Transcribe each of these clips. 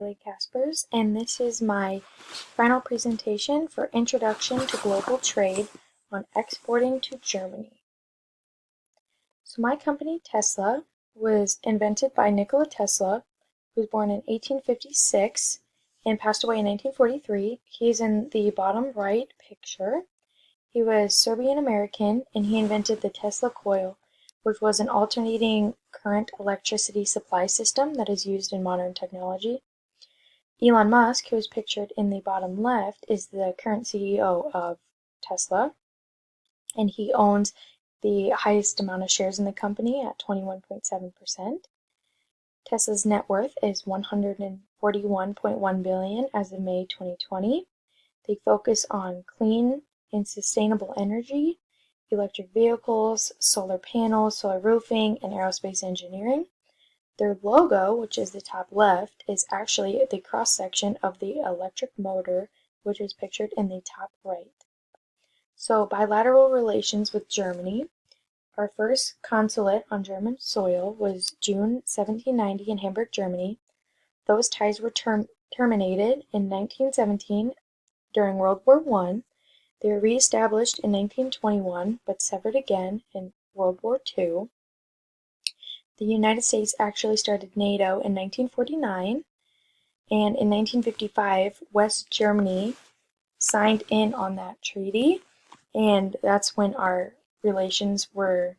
Lee Caspers, and this is my final presentation for Introduction to Global Trade on Exporting to Germany. So my company, Tesla, was invented by Nikola Tesla, who was born in 1856 and passed away in 1943. He's in the bottom right picture. He was Serbian American, and he invented the Tesla coil, which was an alternating current electricity supply system that is used in modern technology. Elon Musk, who is pictured in the bottom left, is the current CEO of Tesla, and he owns the highest amount of shares in the company at 21.7%. Tesla's net worth is $141.1 billion as of May 2020. They focus on clean and sustainable energy, electric vehicles, solar panels, solar roofing, and aerospace engineering. Their logo, which is the top left, is actually the cross-section of the electric motor, which is pictured in the top right. So, bilateral relations with Germany. Our first consulate on German soil was June 1790 in Hamburg, Germany. Those ties were terminated in 1917 during World War I. They were reestablished in 1921, but severed again in World War II. The United States actually started NATO in 1949, and in 1955, West Germany signed in on that treaty, and that's when our relations were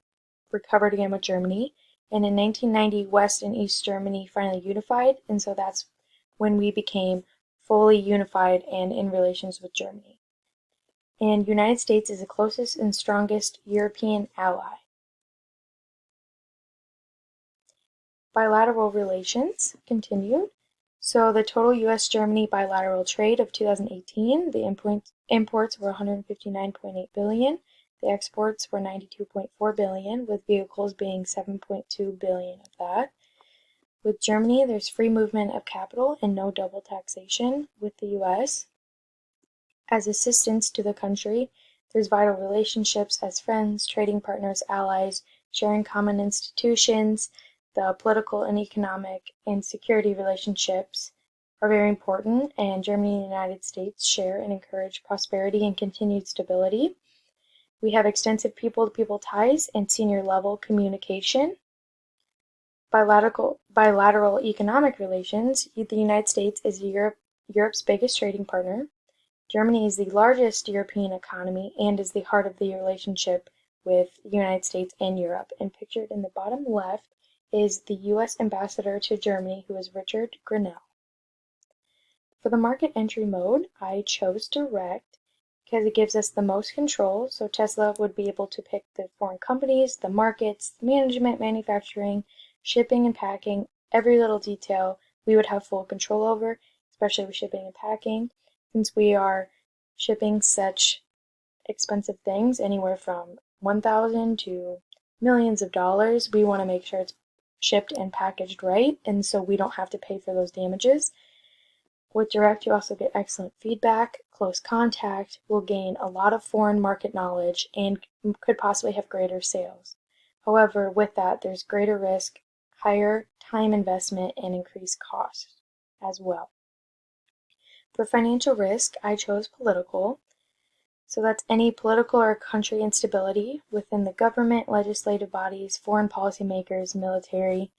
recovered again with Germany. And in 1990, West and East Germany finally unified, and so that's when we became fully unified and in relations with Germany. And United States is the closest and strongest European ally. Bilateral relations continued. So the total U.S.-Germany bilateral trade of 2018, the imports were 159.8 billion, the exports were 92.4 billion, with vehicles being 7.2 billion of that. With Germany, there's free movement of capital and no double taxation. With the U.S., as assistance to the country, there's vital relationships as friends, trading partners, allies, sharing common institutions. The political and economic and security relationships are very important, and Germany and the United States share and encourage prosperity and continued stability. We have extensive people-to-people ties and senior-level communication. Bilateral economic relations. The United States is Europe's biggest trading partner. Germany is the largest European economy and is the heart of the relationship with the United States and Europe. And pictured in the bottom left is the U.S. ambassador to Germany, who is Richard Grenell. For the market entry mode, I chose direct because it gives us the most control. So Tesla would be able to pick the foreign companies, the markets, the management, manufacturing, shipping and packing, every little detail we would have full control over, especially with shipping and packing, since we are shipping such expensive things, anywhere from $1,000 to millions of dollars. We want to make sure it's shipped and packaged right, and so we don't have to pay for those damages. With direct, you also get excellent feedback, close contact, will gain a lot of foreign market knowledge, and could possibly have greater sales. However, with that, there's greater risk, higher time investment, and increased costs as well. For financial risk, I chose political. So that's any political or country instability within the government, legislative bodies, foreign policymakers, military.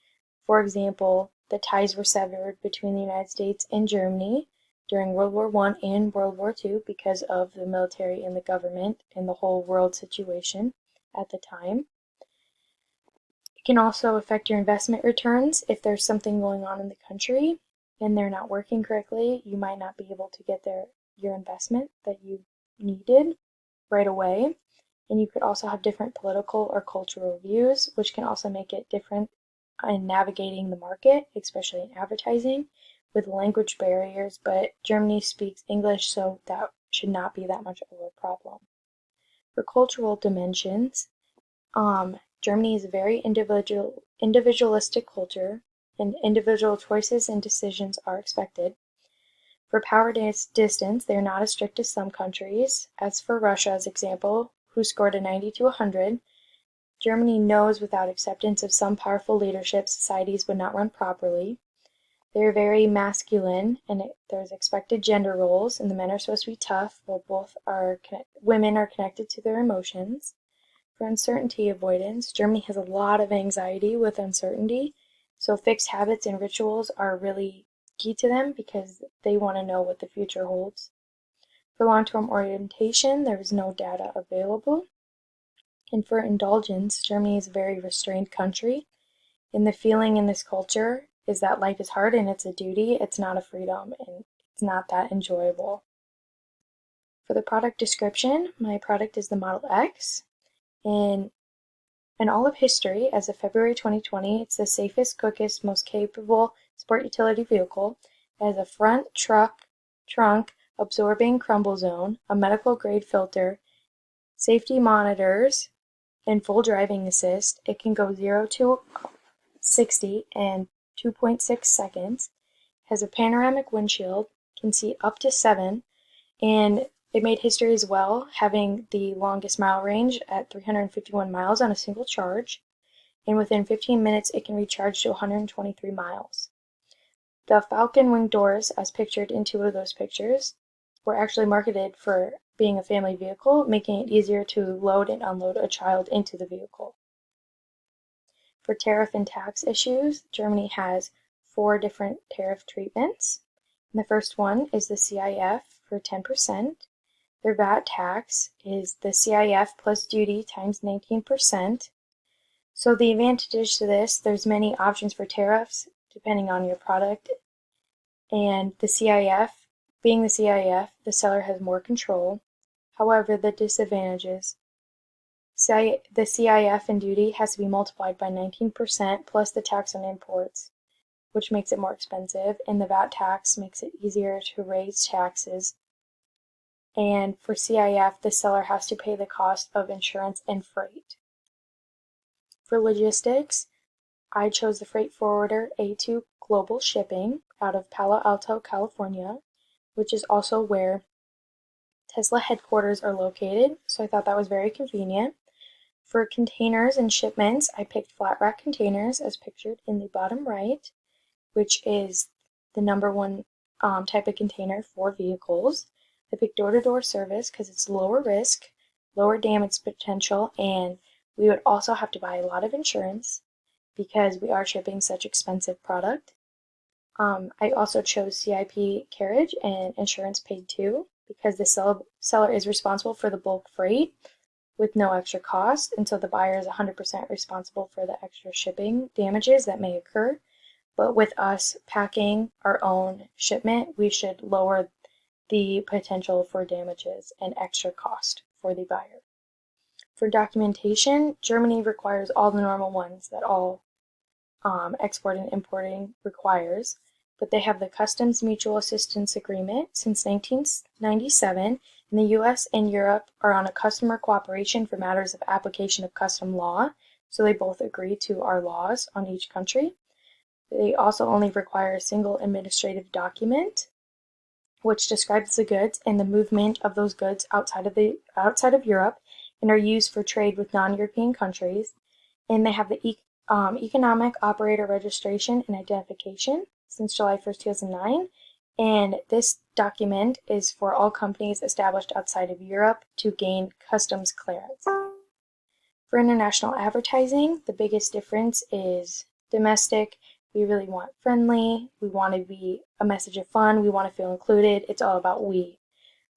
For example, the ties were severed between the United States and Germany during World War I and World War II because of the military and the government and the whole world situation at the time. It can also affect your investment returns if there's something going on in the country and they're not working correctly. You might not be able to get your investment that you needed right away, and you could also have different political or cultural views, which can also make it different in navigating the market, especially in advertising, with language barriers, but Germany speaks English, so that should not be that much of a problem. For cultural dimensions, Germany is a very individualistic culture, and individual choices and decisions are expected. For power distance, they are not as strict as some countries. As for Russia, as example, who scored a 90 to 100, Germany knows without acceptance of some powerful leadership, societies would not run properly. They're very masculine, and there's expected gender roles, and the men are supposed to be tough, while women are connected to their emotions. For uncertainty avoidance, Germany has a lot of anxiety with uncertainty, so fixed habits and rituals are really key to them because they want to know what the future holds. For long-term orientation, there is no data available. And for indulgence, Germany is a very restrained country, and the feeling in this culture is that life is hard and it's a duty, it's not a freedom, and it's not that enjoyable. For the product description, my product is the Model X. In all of history, as of February 2020, it's the safest, quickest, most capable sport utility vehicle. It has a front trunk absorbing crumble zone, a medical grade filter, safety monitors, and full driving assist. It can go 0 to 60 in 2.6 seconds, has a panoramic windshield, can see up to 7, and it made history as well, having the longest mile range at 351 miles on a single charge, and within 15 minutes it can recharge to 123 miles. The Falcon wing doors, as pictured in two of those pictures, were actually marketed for being a family vehicle, making it easier to load and unload a child into the vehicle. For tariff and tax issues, Germany has 4 different tariff treatments. And the first one is the CIF for 10%. Their VAT tax is the CIF plus duty times 19%. So the advantages to this, there's many options for tariffs depending on your product. And the CIF, being the CIF, the seller has more control. However, the disadvantages, the CIF and duty has to be multiplied by 19% plus the tax on imports, which makes it more expensive, and the VAT tax makes it easier to raise taxes. And for CIF, the seller has to pay the cost of insurance and freight. For logistics, I chose the freight forwarder A2 Global Shipping out of Palo Alto, California, which is also where Tesla headquarters are located, so I thought that was very convenient. For containers and shipments, I picked flat rack containers as pictured in the bottom right, which is the number one type of container for vehicles. I picked door-to-door service because it's lower risk, lower damage potential, and we would also have to buy a lot of insurance because we are shipping such expensive product. I also chose CIP carriage and insurance paid too because the seller is responsible for the bulk freight with no extra cost, and so the buyer is 100% responsible for the extra shipping damages that may occur. But with us packing our own shipment, we should lower the potential for damages and extra cost for the buyer. For documentation, Germany requires all the normal ones that all export and importing requires, but they have the Customs Mutual Assistance Agreement since 1997, and the US and Europe are on a customer cooperation for matters of application of custom law, so they both agree to our laws on each country. They also only require a single administrative document, which describes the goods and the movement of those goods outside of Europe, and are used for trade with non-European countries. And they have the Economic Operator Registration and Identification since July 1st, 2009. And this document is for all companies established outside of Europe to gain customs clearance. For international advertising, the biggest difference is domestic. We really want friendly. We want to be a message of fun. We want to feel included. It's all about we.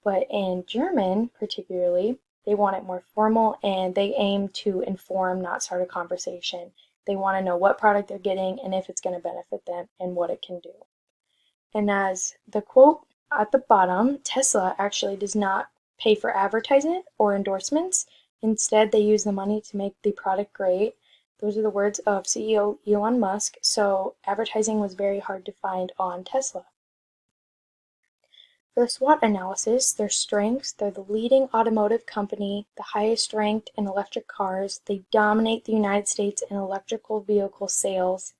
But in German, particularly, they want it more formal and they aim to inform, not start a conversation. They want to know what product they're getting and if it's going to benefit them and what it can do. And as the quote at the bottom, Tesla actually does not pay for advertising or endorsements. Instead, they use the money to make the product great. Those are the words of CEO Elon Musk, so advertising was very hard to find on Tesla. For the SWOT analysis, their strengths, they're the leading automotive company, the highest ranked in electric cars, they dominate the United States in electrical vehicle sales,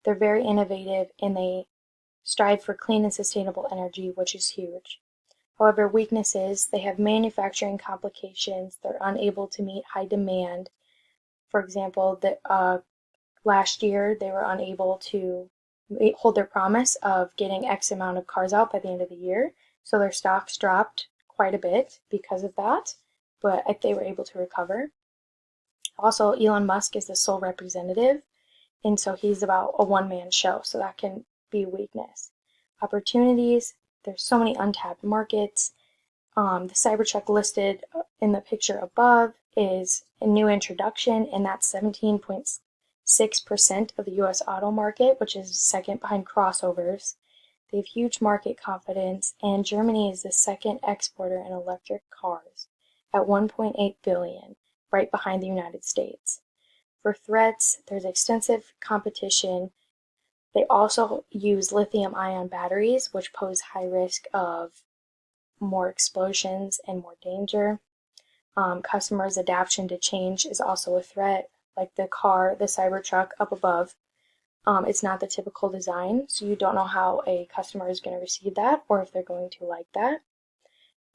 they're very innovative, and they strive for clean and sustainable energy, which is huge. However, weaknesses, they have manufacturing complications, they're unable to meet high demand. For example, last year they were unable to hold their promise of getting X amount of cars out by the end of the year. So their stocks dropped quite a bit because of that, but they were able to recover. Also, Elon Musk is the sole representative, and so he's about a one-man show, so that can be a weakness. Opportunities, there's so many untapped markets. The Cybertruck listed in the picture above is a new introduction, and that's 17.6% of the US auto market, which is second behind crossovers. They have huge market confidence, and Germany is the second exporter in electric cars at 1.8 billion, right behind the United States. For threats, there's extensive competition. They also use lithium-ion batteries, which pose high risk of more explosions and more danger. Customers' adaptation to change is also a threat, like the Cybertruck up above. It's not the typical design, so you don't know how a customer is going to receive that or if they're going to like that.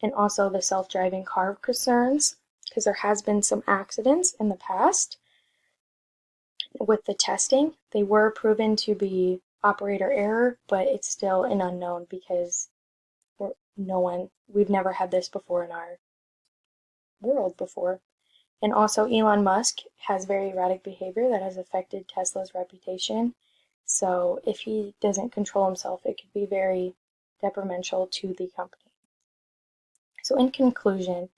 And also the self-driving car concerns, because there has been some accidents in the past with the testing. They were proven to be operator error, but it's still an unknown because we've never had this before in our world before. And also Elon Musk has very erratic behavior that has affected Tesla's reputation. So if he doesn't control himself, it could be very detrimental to the company. So in conclusion,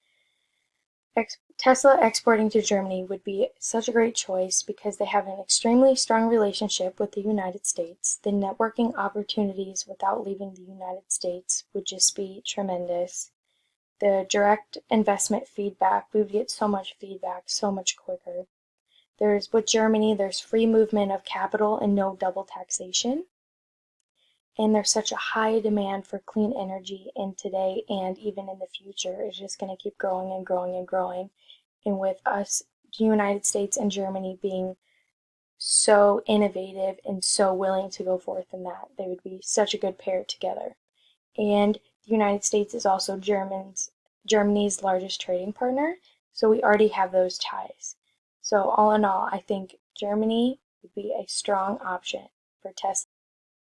Tesla exporting to Germany would be such a great choice because they have an extremely strong relationship with the United States. The networking opportunities without leaving the United States would just be tremendous. The direct investment feedback, we would get so much feedback so much quicker. With Germany, there's free movement of capital and no double taxation. And there's such a high demand for clean energy in today and even in the future. It's just going to keep growing and growing and growing. And with us, the United States and Germany being so innovative and so willing to go forth in that, they would be such a good pair together. And the United States is also Germany's largest trading partner, so we already have those ties. So all in all, I think Germany would be a strong option for Tesla.